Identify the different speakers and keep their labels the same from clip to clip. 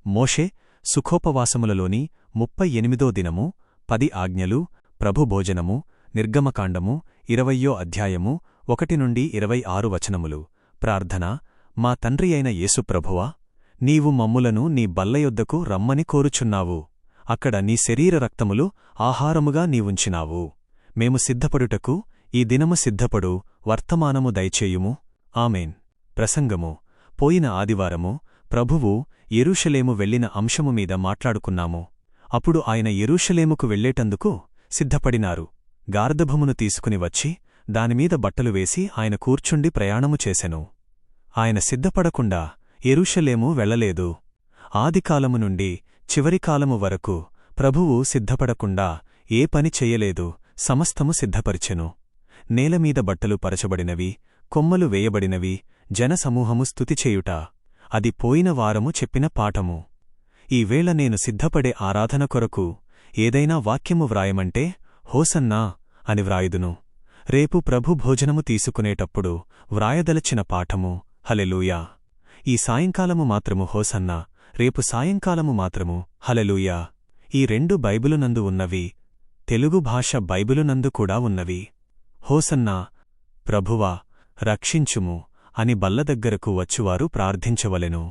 Speaker 1: మోషే సుఖోపవాసములలోని 38 దినము 10 ఆజ్ఞలు ప్రభుభోజనము నిర్గమకాండము 20వ అధ్యాయము 1 నుండి 26 వచనములు. ప్రార్థన. మా తండ్రి అయిన యేసుప్రభువా, నీవు మమ్ములను నీ బల్లయొద్దకు రమ్మని కోరుచున్నావు. అక్కడ నీ శరీర రక్తములు ఆహారముగా నీవుంచినావు. మేము సిద్ధపడుటకు ఈ దినము సిద్ధపడు వర్తమానము దయచేయుము. ఆమేన్. ప్రసంగము. పోయిన ఆదివారము ప్రభువు యెరూషలేము వెళ్లిన అంశము మీద మాట్లాడుకున్నాము. అప్పుడు ఆయన యెరూషలేముకు వెళ్లేటందుకు సిద్ధపడినారు. గార్ధబమును తీసుకుని వచ్చి దానిమీద బట్టలు వేసి ఆయన కూర్చుండి ప్రయాణము చేసెను. ఆయన సిద్ధపడకుండా యెరూషలేము వెళ్లలేదు. ఆదికాలము నుండి చివరికాలము వరకు ప్రభువు సిద్ధపడకుండా ఏ పని చెయ్యలేదు. సమస్తము సిద్ధపరిచెను. నేలమీద బట్టలు పరచబడినవి, కొమ్మలు వేయబడినవి, జనసమూహము స్తుతిచేయుట. అది పోయిన వారము చెప్పిన పాఠము. ఈవేళ నేను సిద్ధపడే ఆరాధన కొరకు ఏదైనా వాక్యము వ్రాయమంటే హోసన్నా అని వ్రాయుదును. రేపు ప్రభు భోజనము తీసుకునేటప్పుడు వ్రాయదలచిన పాఠము హల్లెలూయా. ఈ సాయంకాలము మాత్రము హోసన్నా, రేపు సాయంకాలము మాత్రము హల్లెలూయా. ఈ రెండు బైబిలునందు ఉన్నవి. తెలుగు భాష బైబిలునందు కూడా ఉన్నవి. హోసన్నా, ప్రభువా రక్షించుము అని బల్లదగ్గరకు వచ్చువారు ప్రార్థించవలెను.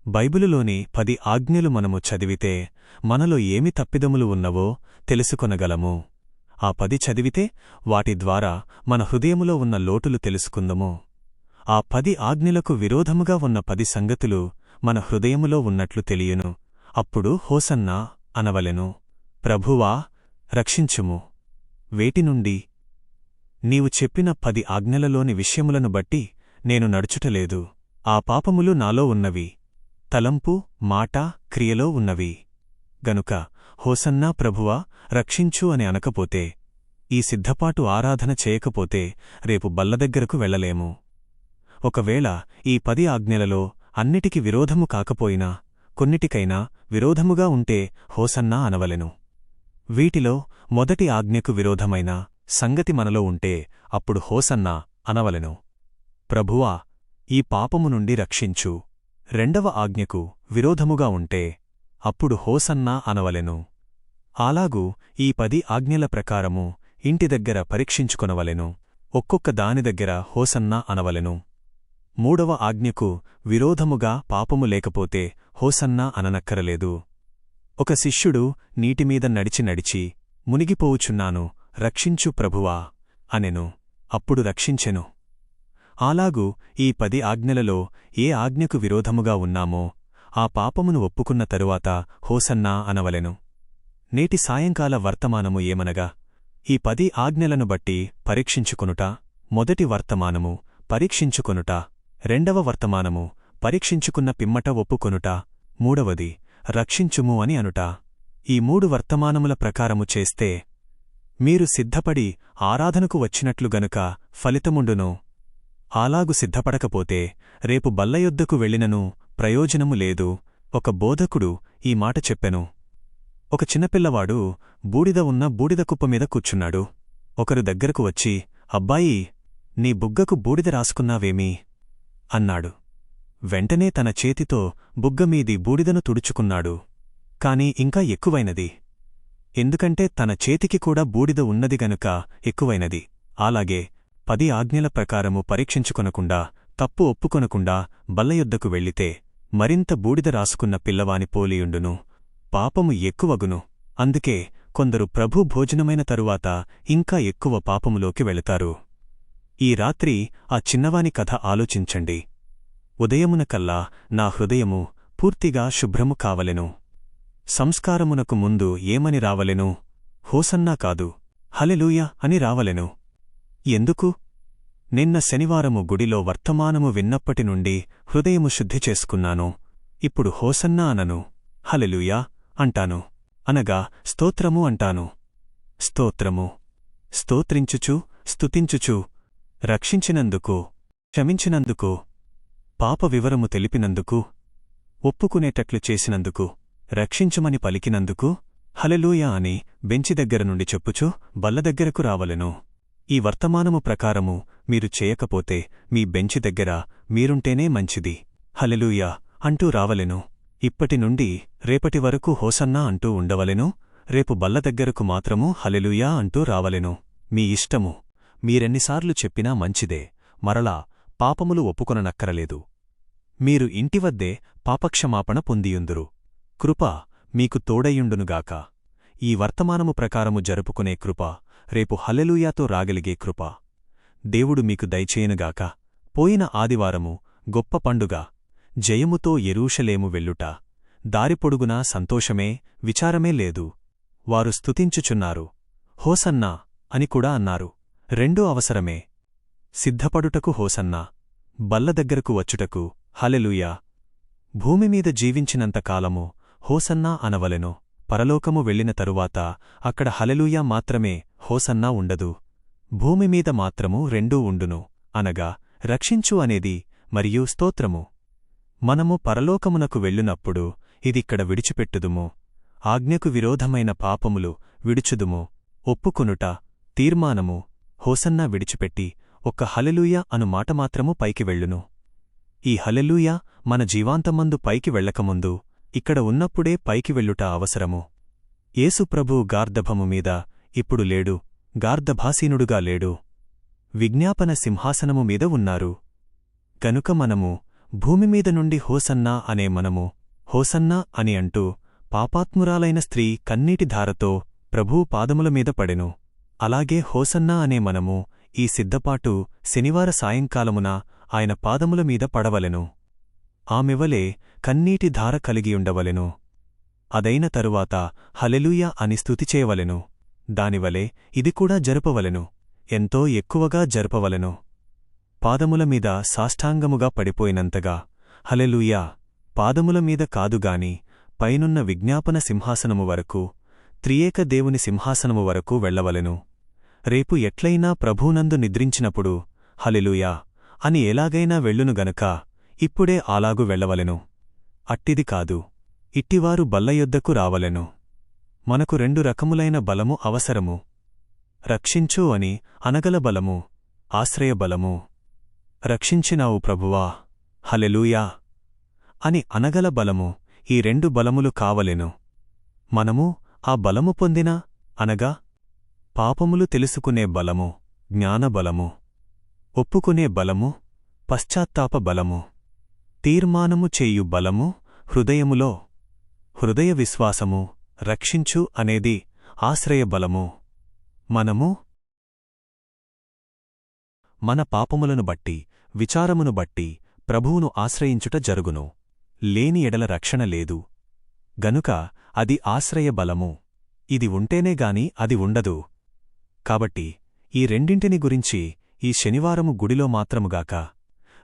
Speaker 1: బైబిలులోని 10 ఆజ్ఞలు మనము చదివితే మనలో ఏమి తప్పిదములు ఉన్నవో తెలుసుకొనగలము. ఆ 10 చదివితే వాటి ద్వారా మన హృదయములో ఉన్న లోటులు తెలుసుకుందము. ఆ 10 ఆజ్ఞలకు విరోధముగా ఉన్న 10 సంగతులు మన హృదయములో ఉన్నట్లు తెలియను. అప్పుడు హోసన్నా అనవలెను. ప్రభువా రక్షించుము. వేటి నుండి? నీవు చెప్పిన 10 ఆజ్ఞలలోని విషయములను బట్టి నేను నడుచుటలేదు. ఆ పాపములు నాలో ఉన్నవి. తలంపు, మాట, క్రియలో ఉన్నవి. గనుక హోసన్నా ప్రభువా రక్షించు అని అనకపోతే, ఈ సిద్ధపాటు ఆరాధన చేయకపోతే రేపు బల్లదగ్గరకు వెళ్లలేము. ఒకవేళ ఈ 10 ఆజ్ఞలలో అన్నిటికి విరోధము కాకపోయినా కొన్నిటికైనా విరోధముగా ఉంటే హోసన్నా అనవలెను. వీటిలో మొదటి ఆజ్ఞకు విరోధమైన సంగతి మనలో ఉంటే అప్పుడు హోసన్నా అనవలెను. ప్రభువా ఈ పాపము నుండి రక్షించు. రెండవ ఆజ్ఞకు విరోధముగా ఉంటే అప్పుడు హోసన్నా అనవలెను. అలాగూ ఈ 10 ఆజ్ఞల ప్రకారము ఇంటి దగ్గర పరీక్షించుకొనవలెను. ఒక్కొక్క దాని దగ్గర హోసన్నా అనవలెను. మూడవ ఆజ్ఞకు విరోధముగా పాపము లేకపోతే హోసన్నా అననక్కరలేదు. ఒక శిష్యుడు నీటిమీద నడిచి నడిచి మునిగిపోవుచున్నాను, రక్షించు ప్రభువా అనెను. అప్పుడు రక్షించెను. అలాగూ ఈ 10 ఆజ్ఞలలో ఏ ఆజ్ఞకు విరోధముగా ఉన్నామో ఆ పాపమును ఒప్పుకున్న తరువాత హోసన్నా అనవలెను. నేటి సాయంకాల వర్తమానము ఏమనగా, ఈ 10 ఆజ్ఞలను బట్టి పరీక్షించుకొనుట. మొదటి వర్తమానము పరీక్షించుకొనుట. రెండవ వర్తమానము పరీక్షించుకున్న పిమ్మట ఒప్పుకొనుట. మూడవది రక్షించుము అని అనుట. ఈ 3 వర్తమానముల ప్రకారము చేస్తే మీరు సిద్ధపడి ఆరాధనకు వచ్చినట్లు గనుక ఫలితముండును. అలాగు సిద్ధపడకపోతే రేపు బల్లయొద్దకు వెళ్ళినను ప్రయోజనము లేదు. ఒక బోధకుడు ఈ మాట చెప్పెను. ఒక చిన్నపిల్లవాడు బూడిద ఉన్న బూడిద కుప్పమీద కూర్చున్నాడు. ఒకరు దగ్గరకు వచ్చి, అబ్బాయీ, నీ బుగ్గకు బూడిద రాసుకున్నావేమీ అన్నాడు. వెంటనే తన చేతితో బుగ్గమీది బూడిదను తుడుచుకున్నాడు. కాని ఇంకా ఎక్కువైనది. ఎందుకంటే తన చేతికి కూడా బూడిద ఉన్నది గనుక ఎక్కువైనది. అలాగే 10 ఆజ్ఞల ప్రకారము పరీక్షించుకొనకుండా తప్పు ఒప్పుకొనకుండా బల్లయొద్దకు వెళ్ళితే మరింత బూడిద రాసుకున్న పిల్లవాని పోలియుండును. పాపము ఎక్కువగును. అందుకే కొందరు ప్రభు భోజనమైన తరువాత ఇంకా ఎక్కువ పాపములోకి వెళతారు. ఈ రాత్రి ఆ చిన్నవాని కథ ఆలోచించండి. ఉదయమునకల్లా నా హృదయము పూర్తిగా శుభ్రము కావలెను. సంస్కారమునకు ముందు ఏమని రావలెను? హోసన్నా కాదు, హల్లెలూయా అని రావలెను. ఎందుకు? నిన్న శనివారము గుడిలో వర్తమానము విన్నప్పటి నుండి హృదయము శుద్ధి చేసుకున్నాను. ఇప్పుడు హోసన్నా అనను, హల్లెలూయా అంటాను. అనగా స్తోత్రము అంటాను. స్తోత్రము. స్తోత్రించుచు స్తుతించుచు, రక్షించినందుకు, క్షమించినందుకు, పాప వివరము తెలిపినందుకు, ఒప్పుకునేటట్లు చేసినందుకు, రక్షించుమని పలికినందుకు హల్లెలూయా అని బెంచి దగ్గర నుండి చెప్పుచు బల్లదగ్గరకు రావలెను. ఈ వర్తమానము ప్రకారము మీరు చేయకపోతే మీ బెంచి దగ్గర మీరుంటేనే మంచిది, హల్లెలూయా అంటూ రావలెను. ఇప్పటినుండి రేపటి వరకు హోసన్నా అంటూ ఉండవలెను, రేపు బల్ల దగ్గరకు మాత్రము హల్లెలూయా అంటూ రావలెను. మీ ఇష్టము. మీరెన్నిసార్లు చెప్పినా మంచిదే. మరలా పాపములు ఒప్పుకొననక్కరలేదు. మీరు ఇంటివద్దే పాపక్షమాపణ పొందియుందురు. కృప మీకు తోడయుండునుగాక. ఈ వర్తమానము ప్రకారము జరుపుకునే కృప, రేపు హల్లెలూయాతో రాగలిగే కృప దేవుడు మీకు దయచేయనుగాక. పోయిన ఆదివారము గొప్ప పండుగ, జయముతో యెరూషలేము వెళ్ళుట. దారిపొడుగునా సంతోషమే, విచారమే లేదు. వారు స్తుతించుచున్నారు. హోసన్నా అని కూడా అన్నారు. రెండూ అవసరమే. సిద్ధపడుటకు హోసన్నా, బల్ల దగ్గరకు వచ్చుటకు హల్లెలూయా. భూమిమీద జీవించినంతకాలము హోసన్నా అనవలెను. పరలోకము వెళ్ళిన తరువాత అక్కడ హల్లెలూయా మాత్రమే, హోసన్నా ఉండదు. భూమిమీద మాత్రము రెండూ ఉండును, అనగా రక్షించు అనేది మరియు స్తోత్రము. మనము పరలోకమునకు వెళ్ళునప్పుడు ఇదిక్కడ విడిచిపెట్టుదుము. ఆజ్ఞకు విరోధమైన పాపములు విడుచుదుము. ఒప్పుకొనుట, తీర్మానము, హోసన్నా విడిచిపెట్టి ఒక్క హల్లెలూయా అను మాట మాత్రము పైకి వెళ్ళును. ఈ హల్లెలూయా మన జీవాంతమందు పైకి వెళ్ళకముందు ఇక్కడ ఉన్నప్పుడే పైకి వెళ్ళుట అవసరము. యేసుప్రభు గార్ధభము మీద ఇప్పుడు లేడు, గార్ధభాసీనుడుగా లేడు. విజ్ఞాపన సింహాసనము మీద ఉన్నారు. గనుక మనము భూమిమీద నుండి హోసన్నా అనే మనము హోసన్నా అని అంటూ పాపాత్మురాలైన స్త్రీ కన్నీటిధారతో ప్రభువు పాదముల మీద పడెను. అలాగే హోసన్నా అనే మనము ఈ సిద్ధపాటు శనివార సాయంకాలమున ఆయన పాదముల మీద పడవలెను. ఆమెవలే కన్నీటిధార కలిగియుండవలెను. అదైన తరువాత హల్లెలూయా అని స్తుతిచేయవలెను. దానివలే ఇది కూడా జరుపవలెను, ఎంతో ఎక్కువగా జరుపవలెను. పాదముల మీద సాష్టాంగముగా పడిపోయినంతగా హల్లెలూయా. పాదముల మీద కాదుగాని పైనున్న విజ్ఞాపన సింహాసనము వరకు, త్రియేక దేవుని సింహాసనము వరకు వెళ్లవలెను. రేపు ఎట్లయినా ప్రభువునందు నిద్రించినప్పుడు హల్లెలూయా అని ఎలాగైనా వెళ్ళును గనుక ఇప్పుడే అలాగు వెళ్లవలెను. అట్టిది కాదు, ఇట్టివారు బల్లయొద్దకు రావలెను. మనకు రెండు రకములైన బలము అవసరము. రక్షించు అని అనగల బలము, ఆశ్రయబలము. రక్షించినావు ప్రభువా, హల్లెలూయా అని అనగల బలము. ఈ రెండు బలములు కావలెను. మనము ఆ బలము పొందిన, అనగా పాపములు తెలుసుకునే బలము, జ్ఞానబలము, ఒప్పుకునే బలము, పశ్చాత్తాప బలము, తీర్మానము చేయు బలము హృదయములో, హృదయ విశ్వాసము, రక్షించు అనేది ఆశ్రయబలము. మనము మన పాపములను బట్టి, విచారమును బట్టి ప్రభువును ఆశ్రయించుట జరుగును. లేని ఎడల రక్షణ లేదు. గనుక అది ఆశ్రయబలము. ఇది ఉంటేనేగాని అది ఉండదు. కాబట్టి ఈ రెండింటిని గురించి ఈ శనివారము గుడిలో మాత్రముగాక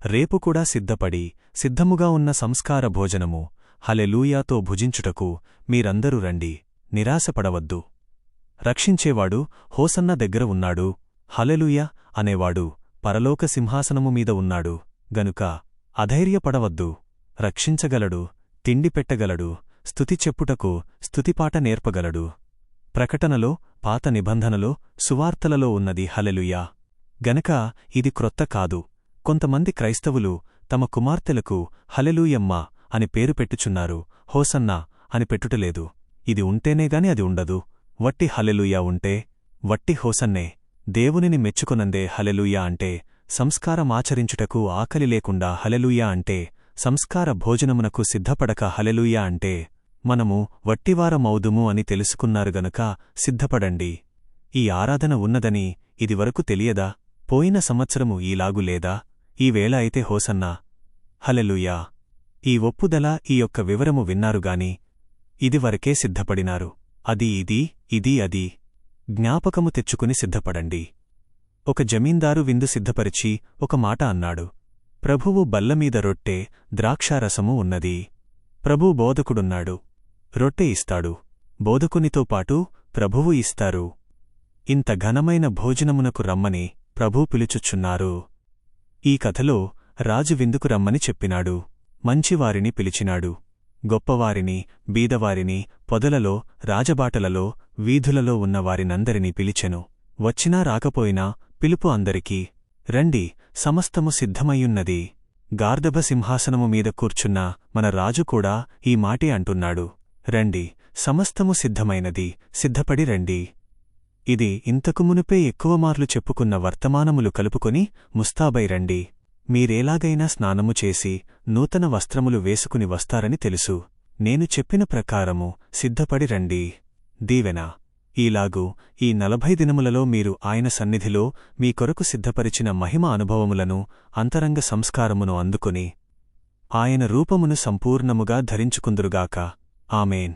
Speaker 1: రేపు కూడా సిద్ధపడి సిద్ధముగా ఉన్న సంస్కార భోజనము హల్లెలూయాతో భుజించుటకు మీరందరూ రండి. నిరాశపడవద్దు. రక్షించేవాడు హోసన్న దగ్గర ఉన్నాడు. హల్లెలూయా అనేవాడు పరలోక సింహాసనము మీద ఉన్నాడు. గనుక అధైర్యపడవద్దు. రక్షించగలడు, తిండి పెట్టగలడు, స్తుతి చెప్పుటకు స్తుతిపాట నేర్పగలడు. ప్రకటనలో, పాత నిబంధనలో, సువార్తలలో ఉన్నది హల్లెలూయా. గనక ఇది క్రొత్త కాదు. కొంతమంది క్రైస్తవులు తమ కుమార్తెలకు హల్లెలూయమ్మా అని పేరు పెట్టుచున్నారు. హోసన్నా అని పెట్టుటలేదు. ఇది ఉంటేనేగాని అది ఉండదు. వట్టి హల్లెలూయా ఉంటే వట్టి హోసన్నే. దేవునిని మెచ్చుకొనందే హల్లెలూయా అంటే, సంస్కారమాచరించుటకు ఆకలి లేకుండా హల్లెలూయా అంటే, సంస్కార భోజనమునకు సిద్ధపడక హల్లెలూయా అంటే, మనము వట్టివారమౌదుము అని తెలుసుకున్నారు గనుక సిద్ధపడండి. ఈ ఆరాధన ఉన్నదని ఇదివరకు తెలియదా? పోయిన సంవత్సరము ఈలాగు లేదా? ఈవేళ అయితే హోసన్నా, హల్లెలూయా. ఈ ఒప్పుదల, ఈ యొక్క వివరము విన్నారుగాని ఇదివరకే సిద్ధపడినారు. అది ఇది, ఇది అది. జ్ఞాపకము తెచ్చుకుని సిద్ధపడండి. ఒక జమీందారు విందు సిద్ధపరిచి ఒక మాట అన్నాడు. ప్రభువు బల్లమీద రొట్టె, ద్రాక్షారసము ఉన్నది. ప్రభు బోధకుడున్నాడు. రొట్టె ఇస్తాడు. బోధకునితో పాటు ప్రభువు ఇస్తారు. ఇంత ఘనమైన భోజనమునకు రమ్మని ప్రభూ పిలుచుచున్నారు. ఈ కథలో రాజు విందుకు రమ్మని చెప్పినాడు. మంచివారిని పిలిచినాడు. గొప్పవారిని, బీదవారిని, పొదలలో, రాజబాటలలో, వీధులలో ఉన్నవారినందరినీ పిలిచెను. వచ్చినా రాకపోయినా పిలుపు అందరికీ, రండి, సమస్తము సిద్ధమయ్యున్నది. గార్ధబ సింహాసనము మీద కూర్చున్న మన రాజు కూడా ఈ మాటే అంటున్నాడు. రండి, సమస్తము సిద్ధమైనది, సిద్ధపడి రండి. ఇది ఇంతకు మునుపే ఎక్కువమార్లు చెప్పుకున్న వర్తమానములు కలుపుకొని ముస్తాబై రండి. మీరేలాగైనా స్నానము చేసి నూతన వస్త్రములు వేసుకుని వస్తారని తెలుసు. నేను చెప్పిన ప్రకారము సిద్ధపడి రండి. దీవెన. ఈలాగు ఈ 40 దినములలో మీరు ఆయన సన్నిధిలో మీ కొరకు సిద్ధపరిచిన మహిమ అనుభవములను, అంతరంగ సంస్కారమును అందుకొని ఆయన రూపమును సంపూర్ణముగా ధరించుకుందురుగాక. ఆమేన్.